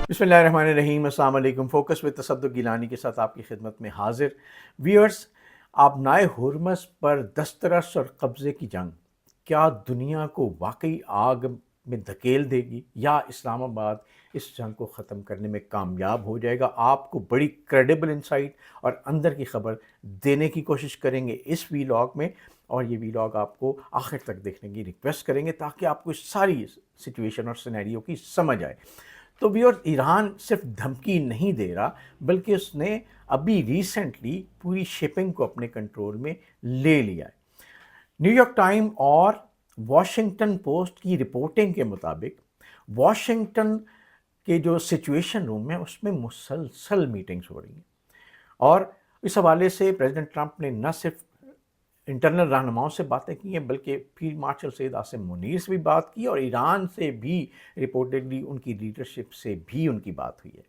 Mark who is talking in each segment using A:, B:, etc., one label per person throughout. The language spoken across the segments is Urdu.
A: بسم اللہ الرحمن الرحیم۔ السلام علیکم۔ فوکس with تصدق گیلانی کے ساتھ آپ کی خدمت میں حاضر۔ ویورز، آبنائے ہرمز پر دسترس اور قبضے کی جنگ کیا دنیا کو واقعی آگ میں دھکیل دے گی یا اسلام آباد اس جنگ کو ختم کرنے میں کامیاب ہو جائے گا؟ آپ کو بڑی کریڈیبل انسائٹ اور اندر کی خبر دینے کی کوشش کریں گے اس ویلاگ میں، اور یہ ویلاگ آپ کو آخر تک دیکھنے کی ریکویسٹ کریں گے تاکہ آپ کو اس ساری سچویشن اور سینیریو کی سمجھ آئے۔ تو بھی، اور ایران صرف دھمکی نہیں دے رہا بلکہ اس نے ابھی ریسنٹلی پوری شپنگ کو اپنے کنٹرول میں لے لیا ہے۔ نیو یارک ٹائم اور واشنگٹن پوسٹ کی رپورٹنگ کے مطابق واشنگٹن کے جو سچویشن روم ہے اس میں مسلسل میٹنگز ہو رہی ہیں، اور اس حوالے سے پریزیڈنٹ ٹرمپ نے نہ صرف انٹرنل رہنماؤں سے باتیں کی ہیں بلکہ فیلڈ مارشل سید عاصم منیر سے بھی بات کی، اور ایران سے بھی رپورٹڈلی ان کی لیڈرشپ سے بھی ان کی بات ہوئی ہے۔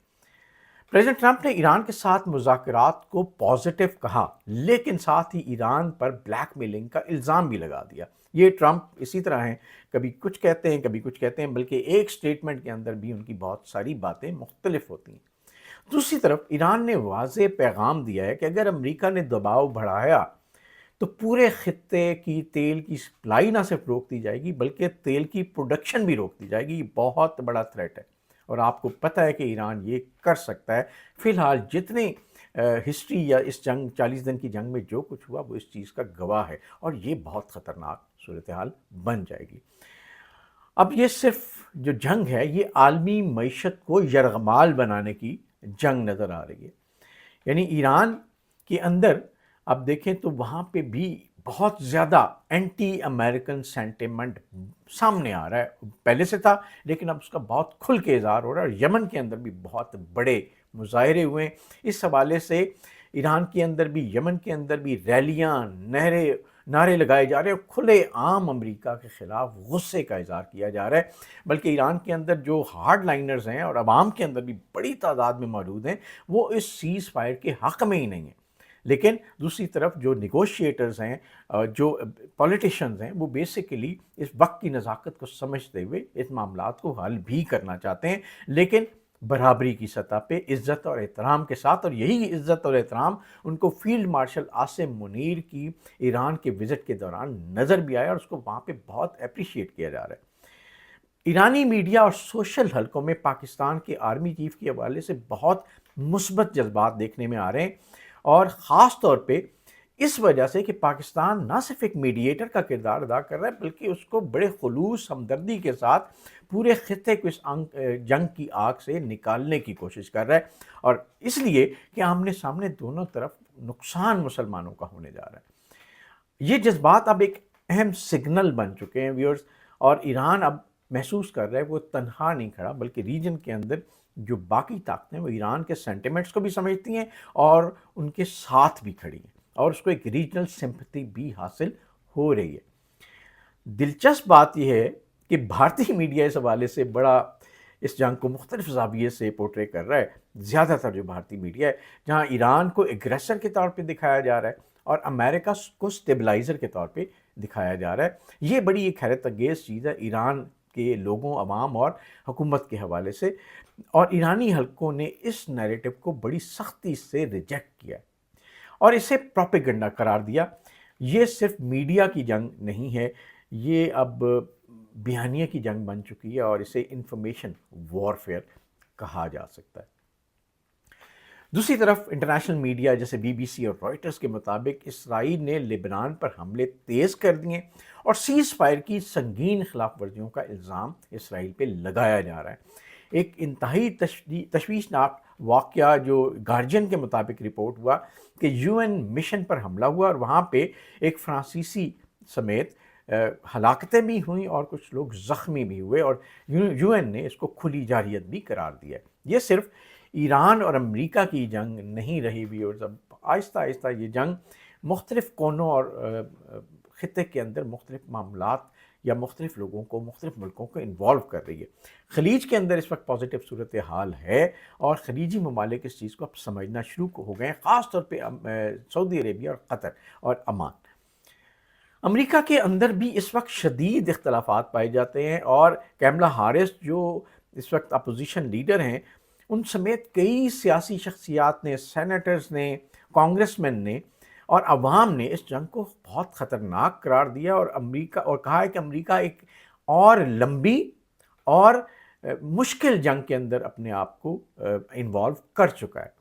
A: پریزیڈنٹ ٹرمپ نے ایران کے ساتھ مذاکرات کو پازیٹیو کہا، لیکن ساتھ ہی ایران پر بلیک میلنگ کا الزام بھی لگا دیا۔ یہ ٹرمپ اسی طرح ہیں، کبھی کچھ کہتے ہیں کبھی کچھ کہتے ہیں، بلکہ ایک سٹیٹمنٹ کے اندر بھی ان کی بہت ساری باتیں مختلف ہوتی ہیں۔ دوسری طرف ایران نے واضح پیغام دیا ہے کہ اگر امریکہ نے دباؤ بڑھایا تو پورے خطے کی تیل کی سپلائی نہ صرف روک دی جائے گی بلکہ تیل کی پروڈکشن بھی روک دی جائے گی۔ یہ بہت بڑا تھریٹ ہے، اور آپ کو پتہ ہے کہ ایران یہ کر سکتا ہے۔ فی الحال جتنے ہسٹری یا اس جنگ 40 دن کی جنگ میں جو کچھ ہوا وہ اس چیز کا گواہ ہے، اور یہ بہت خطرناک صورتحال بن جائے گی۔ اب یہ صرف جو جنگ ہے یہ عالمی معیشت کو یرغمال بنانے کی جنگ نظر آ رہی ہے۔ یعنی ایران کے اندر اب دیکھیں تو وہاں پہ بھی بہت زیادہ اینٹی امریکن سینٹیمنٹ سامنے آ رہا ہے، پہلے سے تھا لیکن اب اس کا بہت کھل کے اظہار ہو رہا ہے، اور یمن کے اندر بھی بہت بڑے مظاہرے ہوئے ہیں۔ اس حوالے سے ایران کے اندر بھی یمن کے اندر بھی ریلیاں، نعرے لگائے جا رہے ہیں، کھلے عام امریکہ کے خلاف غصے کا اظہار کیا جا رہا ہے۔ بلکہ ایران کے اندر جو ہارڈ لائنرز ہیں اور عوام کے اندر بھی بڑی تعداد میں موجود ہیں وہ اس سیز فائر کے حق میں ہی نہیں ہیں، لیکن دوسری طرف جو نیگوشیٹرز ہیں، جو پولیٹیشنز ہیں، وہ بیسیکلی اس وقت کی نزاکت کو سمجھتے ہوئے اس معاملات کو حل بھی کرنا چاہتے ہیں، لیکن برابری کی سطح پہ عزت اور احترام کے ساتھ۔ اور یہی عزت اور احترام ان کو فیلڈ مارشل عاصم منیر کی ایران کے وزٹ کے دوران نظر بھی آیا، اور اس کو وہاں پہ بہت اپریشیٹ کیا جا رہا ہے۔ ایرانی میڈیا اور سوشل حلقوں میں پاکستان کے آرمی چیف کے حوالے سے بہت مثبت جذبات دیکھنے میں آ رہے ہیں، اور خاص طور پہ اس وجہ سے کہ پاکستان نہ صرف ایک میڈییٹر کا کردار ادا کر رہا ہے بلکہ اس کو بڑے خلوص ہمدردی کے ساتھ پورے خطے کو اس جنگ کی آگ سے نکالنے کی کوشش کر رہا ہے، اور اس لیے کہ آمنے سامنے دونوں طرف نقصان مسلمانوں کا ہونے جا رہا ہے۔ یہ جذبات اب ایک اہم سگنل بن چکے ہیں ویورز، اور ایران اب محسوس کر رہا ہے وہ تنہا نہیں کھڑا بلکہ ریجن کے اندر جو باقی طاقتیں وہ ایران کے سینٹیمنٹس کو بھی سمجھتی ہیں اور ان کے ساتھ بھی کھڑی ہیں، اور اس کو ایک ریجنل سمپتھی بھی حاصل ہو رہی ہے۔ دلچسپ بات یہ ہے کہ بھارتی میڈیا اس حوالے سے بڑا اس جنگ کو مختلف زاویے سے پورٹرے کر رہا ہے۔ زیادہ تر جو بھارتی میڈیا ہے جہاں ایران کو ایگریسر کے طور پہ دکھایا جا رہا ہے اور امریکہ کو سٹیبلائزر کے طور پہ دکھایا جا رہا ہے۔ یہ بڑی ایک حیرت انگیز چیز ہے ایران کے لوگوں، عوام اور حکومت کے حوالے سے، اور ایرانی حلقوں نے اس نیریٹو کو بڑی سختی سے ریجیکٹ کیا اور اسے پروپیگنڈا قرار دیا۔ یہ صرف میڈیا کی جنگ نہیں ہے، یہ اب بیانیے کی جنگ بن چکی ہے، اور اسے انفارمیشن وارفیئر کہا جا سکتا ہے۔ دوسری طرف انٹرنیشنل میڈیا جیسے بی بی سی اور رائٹرز کے مطابق اسرائیل نے لبنان پر حملے تیز کر دیے اور سیز فائر کی سنگین خلاف ورزیوں کا الزام اسرائیل پہ لگایا جا رہا ہے۔ ایک انتہائی تشویشناک واقعہ جو گارجین کے مطابق رپورٹ ہوا کہ یو این مشن پر حملہ ہوا، اور وہاں پہ ایک فرانسیسی سمیت ہلاکتیں بھی ہوئیں اور کچھ لوگ زخمی بھی ہوئے، اور یو این نے اس کو کھلی جارحیت بھی قرار دیا ہے۔ یہ صرف ایران اور امریکہ کی جنگ نہیں رہی بھی، اور اب آہستہ آہستہ یہ جنگ مختلف کونوں اور خطے کے اندر مختلف معاملات یا مختلف لوگوں کو، مختلف ملکوں کو انوالو کر رہی ہے۔ خلیج کے اندر اس وقت پازیٹیو صورتحال ہے، اور خلیجی ممالک اس چیز کو اب سمجھنا شروع ہو گئے ہیں، خاص طور پہ سعودی عربیہ اور قطر اور عمان۔ امریکہ کے اندر بھی اس وقت شدید اختلافات پائے جاتے ہیں، اور کیملا ہارس جو اس وقت اپوزیشن لیڈر ہیں ان سمیت کئی سیاسی شخصیات نے، سینیٹرز نے، کانگریس مین نے اور عوام نے اس جنگ کو بہت خطرناک قرار دیا اور کہا ہے کہ امریکہ ایک اور لمبی اور مشکل جنگ کے اندر اپنے آپ کو انوالو کر چکا ہے،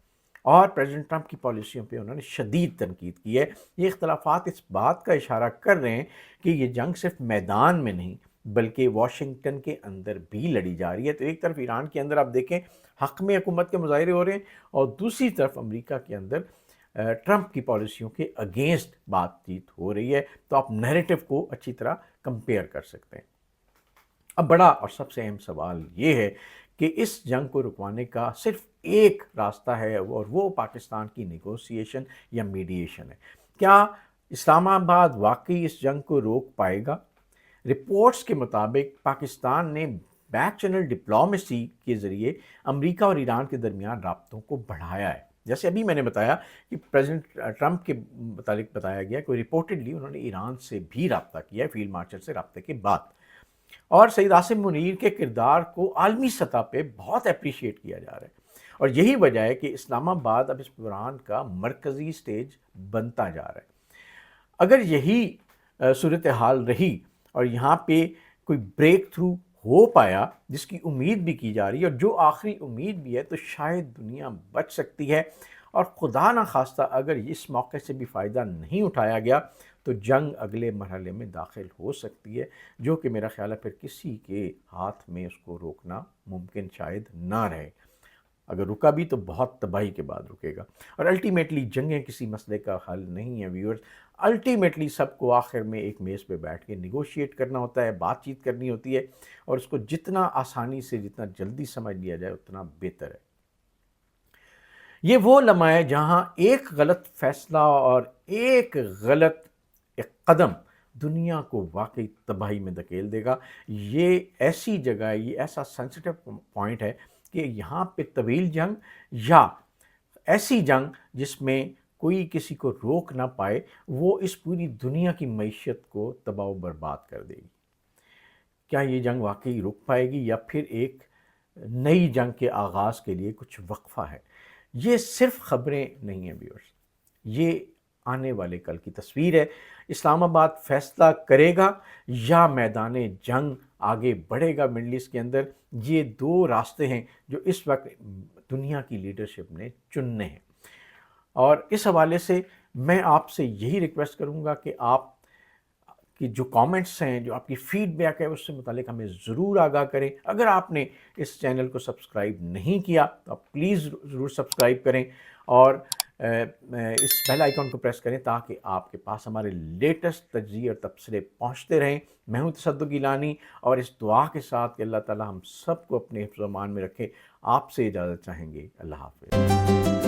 A: اور پریزیڈنٹ ٹرمپ کی پالیسیوں پہ انہوں نے شدید تنقید کی ہے۔ یہ اختلافات اس بات کا اشارہ کر رہے ہیں کہ یہ جنگ صرف میدان میں نہیں بلکہ واشنگٹن کے اندر بھی لڑی جا رہی ہے۔ تو ایک طرف ایران کے اندر آپ دیکھیں حق میں حکومت کے مظاہرے ہو رہے ہیں، اور دوسری طرف امریکہ کے اندر ٹرمپ کی پالیسیوں کے اگینسٹ بات چیت ہو رہی ہے۔ تو آپ نیریٹو کو اچھی طرح کمپیئر کر سکتے ہیں۔ اب بڑا اور سب سے اہم سوال یہ ہے کہ اس جنگ کو رکوانے کا صرف ایک راستہ ہے، اور وہ پاکستان کی نیگوسیشن یا میڈیشن ہے۔ کیا اسلام آباد واقعی اس جنگ کو روک پائے گا؟ رپورٹس کے مطابق پاکستان نے بیک چینل ڈپلومیسی کے ذریعے امریکہ اور ایران کے درمیان رابطوں کو بڑھایا ہے۔ جیسے ابھی میں نے بتایا کہ پریزیڈنٹ ٹرمپ کے متعلق بتایا گیا کہ ریپورٹڈلی انہوں نے ایران سے بھی رابطہ کیا ہے فیلڈ مارشل سے رابطے کے بعد، اور سید عاصم منیر کے کردار کو عالمی سطح پہ بہت اپریشیٹ کیا جا رہا ہے، اور یہی وجہ ہے کہ اسلام آباد اب اس بحران کا مرکزی سٹیج بنتا جا رہا ہے۔ اگر یہی صورتحال رہی اور یہاں پہ کوئی بریک تھرو ہو پایا، جس کی امید بھی کی جا رہی ہے اور جو آخری امید بھی ہے، تو شاید دنیا بچ سکتی ہے، اور خدا نہ خواستہ اگر اس موقع سے بھی فائدہ نہیں اٹھایا گیا تو جنگ اگلے مرحلے میں داخل ہو سکتی ہے، جو کہ میرا خیال ہے پھر کسی کے ہاتھ میں اس کو روکنا ممکن شاید نہ رہے۔ اگر رکا بھی تو بہت تباہی کے بعد رکے گا، اور الٹیمیٹلی جنگیں کسی مسئلے کا حل نہیں ہیں ویورز۔ الٹیمیٹلی سب کو آخر میں ایک میز پہ بیٹھ کے نیگوشیٹ کرنا ہوتا ہے، بات چیت کرنی ہوتی ہے، اور اس کو جتنا آسانی سے جتنا جلدی سمجھ لیا جائے اتنا بہتر ہے۔ یہ وہ لمحہ ہے جہاں ایک غلط فیصلہ اور ایک غلط قدم دنیا کو واقعی تباہی میں دھکیل دے گا۔ یہ ایسی جگہ ہے، یہ ایسا سینسٹیو پوائنٹ ہے کہ یہاں پہ طویل جنگ یا ایسی جنگ جس میں کوئی کسی کو روک نہ پائے، وہ اس پوری دنیا کی معیشت کو تباہ و برباد کر دے گی۔ کیا یہ جنگ واقعی رک پائے گی، یا پھر ایک نئی جنگ کے آغاز کے لیے کچھ وقفہ ہے؟ یہ صرف خبریں نہیں ہیں ویورز، یہ آنے والے کل کی تصویر ہے۔ اسلام آباد فیصلہ کرے گا یا میدان جنگ آگے بڑھے گا مڈل ایسٹ کے اندر؟ یہ دو راستے ہیں جو اس وقت دنیا کی لیڈرشپ نے چننے ہیں، اور اس حوالے سے میں آپ سے یہی ریکویسٹ کروں گا کہ آپ کی جو کامنٹس ہیں، جو آپ کی فیڈ بیک ہے، اس سے متعلق ہمیں ضرور آگاہ کریں۔ اگر آپ نے اس چینل کو سبسکرائب نہیں کیا تو آپ پلیز ضرور سبسکرائب کریں، اور اس بیل آئیکن کو پریس کریں تاکہ آپ کے پاس ہمارے لیٹسٹ تجزیے اور تبصرے پہنچتے رہیں۔ میں ہوں تصدق گیلانی، اور اس دعا کے ساتھ کہ اللہ تعالی ہم سب کو اپنے حفظ و امان میں رکھے، آپ سے اجازت چاہیں گے۔ اللہ حافظ۔